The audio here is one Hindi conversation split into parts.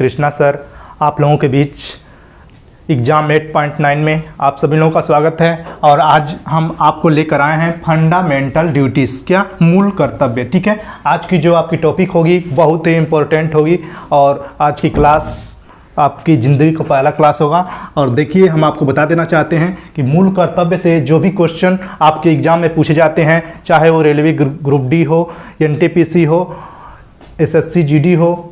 कृष्णा सर आप लोगों के बीच एग्ज़ाम 8.9 में आप सभी लोगों का स्वागत है। और आज हम आपको लेकर आए हैं फंडामेंटल ड्यूटीज़, क्या मूल कर्तव्य। ठीक है, आज की जो आपकी टॉपिक होगी बहुत ही इम्पोर्टेंट होगी और आज की क्लास आपकी ज़िंदगी का पहला क्लास होगा। और देखिए, हम आपको बता देना चाहते हैं कि मूल कर्तव्य से जो भी क्वेश्चन आपके एग्ज़ाम में पूछे जाते हैं, चाहे वो रेलवे ग्रुप डी हो, एनटीपीसी हो, एसएससी जीडी हो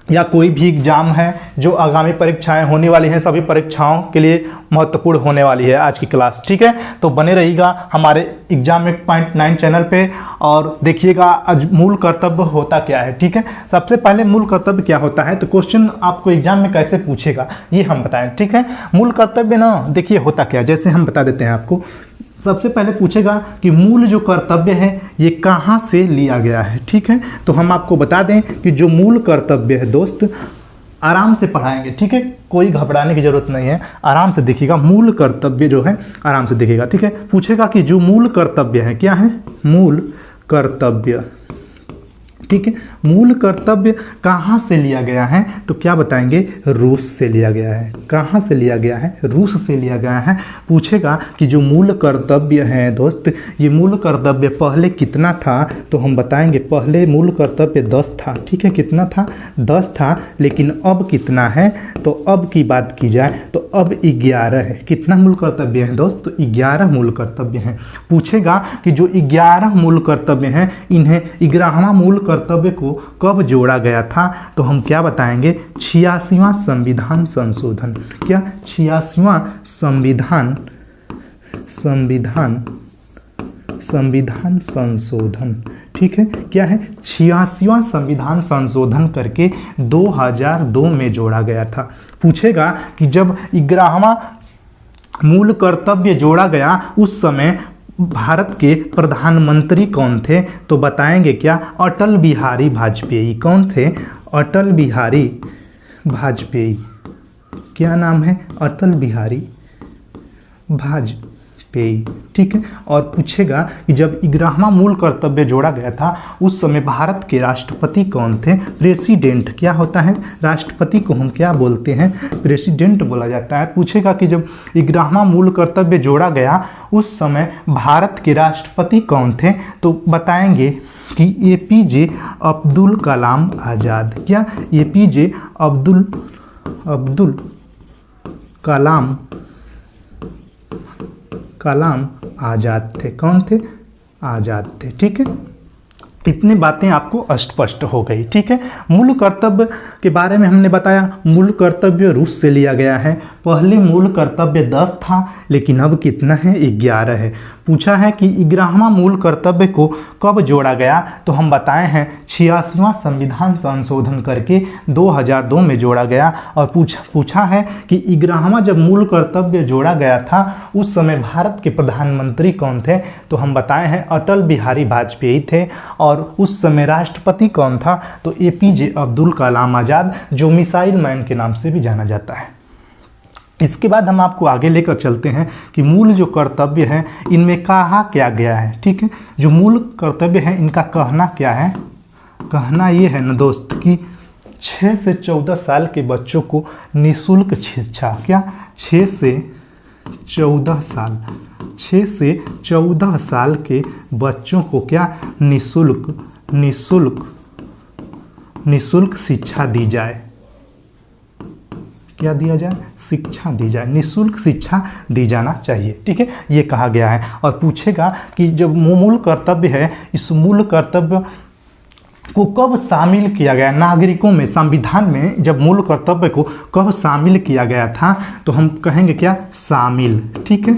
या कोई भी एग्ज़ाम है जो आगामी परीक्षाएं होने वाली हैं, सभी परीक्षाओं के लिए महत्वपूर्ण होने वाली है आज की क्लास। ठीक है, तो बने रहिएगा हमारे एग्ज़ाम 8.9 चैनल पे और देखिएगा आज मूल कर्तव्य होता क्या है। ठीक है, सबसे पहले मूल कर्तव्य क्या होता है, तो क्वेश्चन आपको एग्जाम में कैसे पूछेगा ये हम बताएं। ठीक है, मूल कर्तव्य ना देखिए होता क्या, जैसे हम बता देते हैं आपको। सबसे पहले पूछेगा कि मूल जो कर्तव्य है ये कहाँ से लिया गया है। ठीक है, तो हम आपको बता दें कि जो मूल कर्तव्य है दोस्त, आराम से पढ़ाएंगे। ठीक है, कोई घबराने की जरूरत नहीं है, आराम से देखिएगा। मूल कर्तव्य जो है आराम से देखिएगा। ठीक है, पूछेगा कि जो मूल कर्तव्य है क्या है, मूल कर्तव्य। ठीक है, मूल कर्तव्य कहाँ से लिया गया है, तो क्या बताएंगे, रूस से लिया गया है। कहाँ से लिया गया है, रूस से लिया गया है। पूछेगा कि जो मूल कर्तव्य है दोस्त, ये मूल कर्तव्य पहले कितना था, तो हम बताएंगे पहले मूल कर्तव्य 10 था। ठीक है, कितना था, 10 था, लेकिन अब कितना है, तो अब की बात की जाए तो अब 11 है। कितना मूल कर्तव्य है दोस्त, तो 11 मूल कर्तव्य हैं। पूछेगा कि जो 11 मूल कर्तव्य हैं, इन्हें 11वां मूल कर्तव्य को कब जोड़ा गया था, तो हम क्या बताएंगे, 86वां संविधान संशोधन। क्या, 86वां संविधान संशोधन। ठीक है, क्या है, 86वां संविधान संशोधन करके 2002 में जोड़ा गया था। पूछेगा कि जब 11वां मूल कर्तव्य जोड़ा गया उस समय भारत के प्रधानमंत्री कौन थे, तो बताएंगे क्या, अटल बिहारी वाजपेयी। कौन थे, अटल बिहारी वाजपेयी। क्या नाम है, अटल बिहारी वाजपेयी। ठीक है, और पूछेगा कि जब 11वां मूल कर्तव्य जोड़ा गया था उस समय भारत के राष्ट्रपति कौन थे, प्रेसिडेंट। क्या होता है, राष्ट्रपति को हम क्या बोलते हैं, प्रेसिडेंट बोला जाता है। पूछेगा कि जब 11वां मूल कर्तव्य जोड़ा गया उस समय भारत के राष्ट्रपति कौन थे, तो बताएंगे कि एपीजे अब्दुल कलाम आज़ाद। क्या, एपीजे अब्दुल कलाम आज़ाद थे। कौन थे, आज़ाद थे। ठीक है, इतनी बातें आपको स्पष्ट हो गई। ठीक है, मूल कर्तव्य के बारे में हमने बताया, मूल कर्तव्य रूस से लिया गया है। पहले मूल कर्तव्य 10 था, लेकिन अब कितना है, 11 है। पूछा है कि 11वां मूल कर्तव्य को कब जोड़ा गया, तो हम बताए हैं 86वां संविधान संशोधन करके 2002 में जोड़ा गया। और पूछा है कि 11वां जब मूल कर्तव्य जोड़ा गया था उस समय भारत के प्रधानमंत्री कौन थे, तो हम बताए हैं अटल बिहारी वाजपेयी थे। और उस समय राष्ट्रपति कौन था, तो एपीजे अब्दुल कलाम आज़ाद, जो मिसाइल मैन के नाम से भी जाना जाता है। इसके बाद हम आपको आगे लेकर चलते हैं कि मूल जो कर्तव्य है इनमें कहा क्या गया है। ठीक है, जो मूल कर्तव्य है इनका कहना क्या है, कहना ये है ना दोस्त कि 6 से 14 साल के बच्चों को निःशुल्क शिक्षा। क्या, 6 से 14 साल के बच्चों को क्या, निःशुल्क शिक्षा दी जाए। क्या दिया जाए, शिक्षा दी जाए, निःशुल्क शिक्षा दी जाना चाहिए। ठीक है, ये कहा गया है। और पूछेगा कि जब मूल कर्तव्य है, इस मूल कर्तव्य को कब शामिल किया गया नागरिकों में, संविधान में जब मूल कर्तव्य को कब शामिल किया गया था, तो हम कहेंगे क्या, शामिल। ठीक है,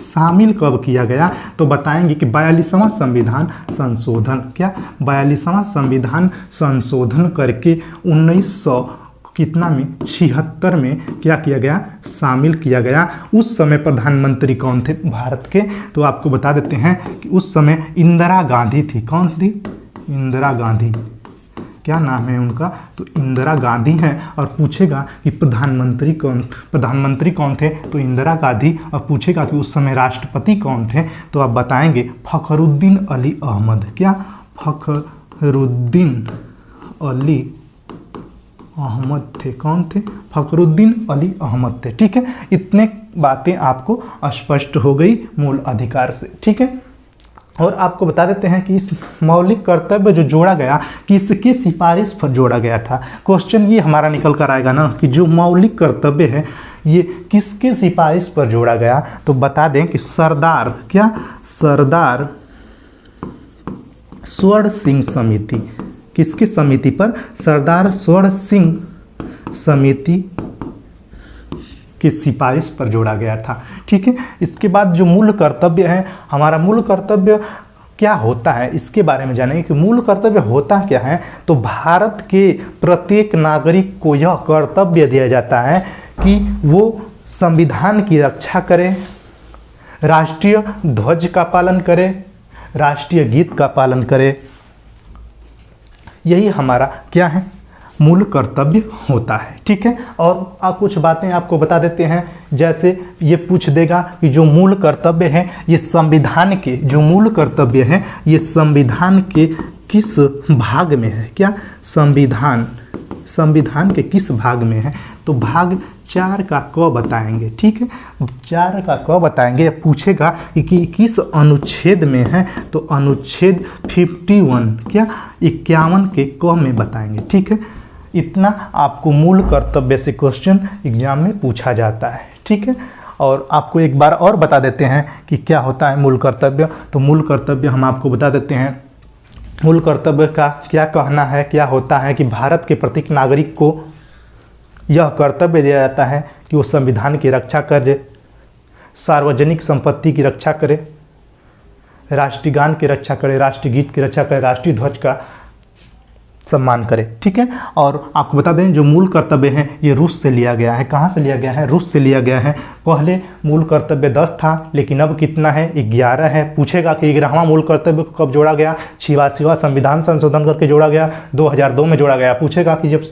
शामिल कब किया गया, तो बताएंगे कि 42वां संविधान संशोधन। क्या, 42वां संविधान संशोधन करके 1976 में क्या किया गया, शामिल किया गया। उस समय प्रधानमंत्री कौन थे भारत के, तो आपको बता देते हैं कि उस समय इंदिरा गांधी थी। कौन थी, इंदिरा गांधी। क्या नाम है उनका, तो इंदिरा गांधी हैं। और पूछेगा कि प्रधानमंत्री कौन थे, तो इंदिरा गांधी। और पूछेगा कि उस समय राष्ट्रपति कौन थे, तो आप बताएंगे फखरुद्दीन अली अहमद। क्या, फखरुद्दीन अली अहमद थे। कौन थे? फखरुद्दीन अली अहमद थे। ठीक है, इतने बातें आपको स्पष्ट हो गई मूल अधिकार से। ठीक है, और आपको बता देते हैं कि इस मौलिक कर्तव्य जो जोड़ा गया किसकी सिफारिश पर जोड़ा गया था। क्वेश्चन ये हमारा निकल कर आएगा ना कि जो मौलिक कर्तव्य है ये किसके सिफारिश पर जोड़ा गया, तो बता दें कि सरदार सरदार स्वर्ण सिंह समिति। किसकी समिति पर? सरदार स्वर्ण सिंह समिति की सिफारिश पर जोड़ा गया था। ठीक है, इसके बाद जो मूल कर्तव्य है, हमारा मूल कर्तव्य क्या होता है इसके बारे में जानेंगे कि मूल कर्तव्य होता क्या है। तो भारत के प्रत्येक नागरिक को यह कर्तव्य दिया जाता है कि वो संविधान की रक्षा करे, राष्ट्रीय ध्वज का पालन करे, राष्ट्रीय गीत का पालन करे। यही हमारा क्या है? मूल कर्तव्य होता है। ठीक है, और कुछ बातें आपको बता देते हैं, जैसे ये पूछ देगा कि जो मूल कर्तव्य है ये संविधान के, जो मूल कर्तव्य है ये संविधान के किस भाग में है? क्या संविधान के किस भाग में है? तो भाग 4 का क बताएंगे। ठीक है, 4 का क बताएंगे। पूछेगा कि किस अनुच्छेद में है, तो अनुच्छेद 51 51 के क में बताएंगे। ठीक है, इतना आपको मूल कर्तव्य से क्वेश्चन एग्जाम में पूछा जाता है। ठीक है, और आपको एक बार और बता देते हैं कि क्या होता है मूल कर्तव्य। तो मूल कर्तव्य हम आपको बता देते हैं, मूल कर्तव्य का क्या कहना है, क्या होता है कि भारत के प्रत्येक नागरिक को यह कर्तव्य दिया जाता है कि वो संविधान की रक्षा करे, सार्वजनिक संपत्ति की रक्षा करे, राष्ट्रीय गान की रक्षा करे, राष्ट्रीय गीत की रक्षा करे, राष्ट्रीय ध्वज का सम्मान करे। ठीक है, और आपको बता दें जो मूल कर्तव्य है ये रूस से लिया गया है। कहाँ से लिया गया है? रूस से लिया गया है। पहले मूल कर्तव्य 10 था, लेकिन अब कितना है? 11 है। पूछेगा कि 11वां मूल कर्तव्य को कब जोड़ा गया? 86वां संविधान संशोधन करके जोड़ा गया, 2002 में जोड़ा गया। पूछेगा कि जब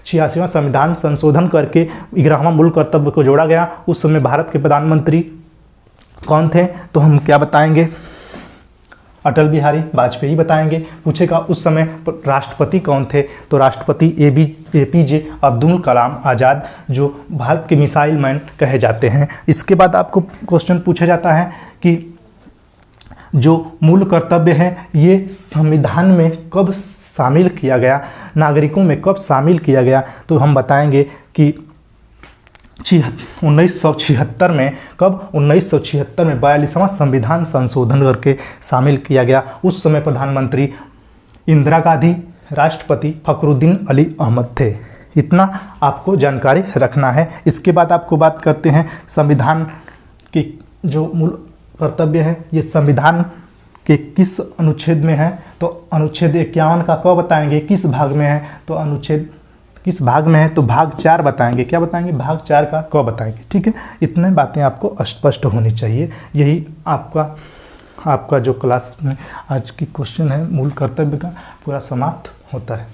86वां संविधान संशोधन करके 11वां मूल कर्तव्य को जोड़ा गया उस समय भारत के प्रधानमंत्री कौन थे? तो हम क्या बताएंगे? अटल बिहारी वाजपेयी बताएंगे। पूछेगा उस समय राष्ट्रपति कौन थे? तो राष्ट्रपति APJ अब्दुल कलाम आज़ाद, जो भारत के मिसाइल मैन कहे जाते हैं। इसके बाद आपको क्वेश्चन पूछा जाता है कि जो मूल कर्तव्य है ये संविधान में कब शामिल किया गया, नागरिकों में कब शामिल किया गया? तो हम बताएंगे कि 1976 में। कब? 1976 में 42वां संविधान संशोधन करके शामिल किया गया। उस समय प्रधानमंत्री इंदिरा गांधी, राष्ट्रपति फखरुद्दीन अली अहमद थे। इतना आपको जानकारी रखना है। इसके बाद आपको बात करते हैं संविधान की जो मूल कर्तव्य है ये संविधान के किस अनुच्छेद में है। तो अनुच्छेद 51 का क बताएंगे। किस भाग में है? तो अनुच्छेद किस भाग में है? तो भाग 4 बताएंगे। क्या बताएंगे? भाग 4 का क बताएंगे। ठीक है, इतने बातें आपको स्पष्ट होनी चाहिए। यही आपका जो क्लास में आज की क्वेश्चन है मूल कर्तव्य का पूरा समाप्त होता है।